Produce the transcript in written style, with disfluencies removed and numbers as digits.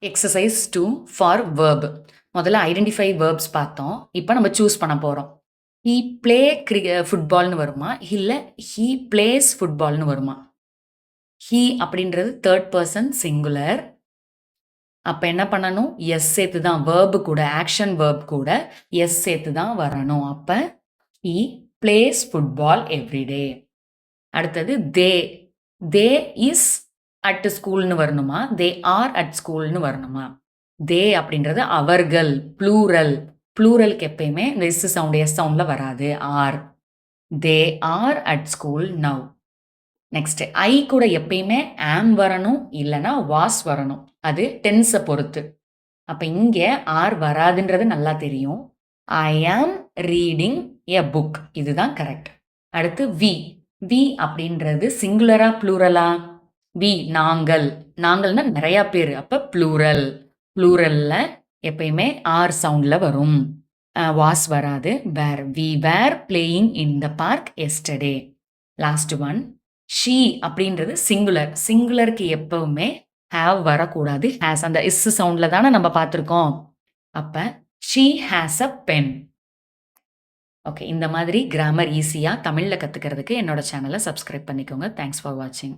Exercise 2 for verb. முதல்ல identify verbs பார்த்தோம். இப்போ நம்ம சூஸ் பண்ண போறோம். ஹி ப்ளே ஃபுட்பால்னு வருமா? இல்ல ஹி பிளேஸ் ஃபுட்பால்னு வருமா? ஹி அப்படின்றது தேர்ட் பர்சன் சிங்குலர். அப்ப என்ன பண்ணணும்? எஸ் சேர்த்து தான் வேர்பு கூட ஆக்ஷன் வேர்ப் கூட எஸ் சேர்த்து தான் வரணும். அப்ப ஹி பிளேஸ் ஃபுட்பால் எவ்ரிடே. அடுத்தது தே. தே இஸ் அட் ஸ்கூல்னு வரணுமா? தே ஆர் அட் ஸ்கூல்னு வரணுமா? தே அப்படின்றது அவர்கள் ப்ளூரல். ப்ளூரலுக்கு எப்பயுமே இந்த இஸ் சவுண்ட் எஸ் சவுண்ட்ல வராது. Are. They are at school now. Next I கூட எப்பயுமே ஆம் வரணும், இல்லைன்னா வாஸ் வரணும். அது டென்ஸை பொறுத்து. அப்ப இங்க ஆர் வராதுன்றது நல்லா தெரியும். ஐ ஆம் ரீடிங் எ புக், இதுதான் கரெக்ட். அடுத்து வி. வி அப்படின்றது சிங்குலரா ப்ளூரலா? வி நாங்கள். நாங்கள்னா நிறைய பேர், அப்ப ப்ளூரல். ப்ளூரல்ல எப்பயுமே ஆர் சவுண்ட்ல வரும். வாஸ் வராது. Where. We were playing in the park yesterday. Last one she அப்படின்றது சிங்குலர். சிங்குலருக்கு எப்பவுமே ஹாவ் வரக்கூடாது. ஹேஸ் அந்த இஸ் சவுண்ட்ல தானே நம்ம பார்த்துருக்கோம். அப்ப she has a pen. Okay, இந்த மாதிரி கிராமர் ஈஸியாக தமிழில் கற்றுக்கிறதுக்கு என்னோட சேனலை சப்ஸ்கிரைப் பண்ணிக்கோங்க. தேங்க்ஸ் ஃபார் வாட்சிங்.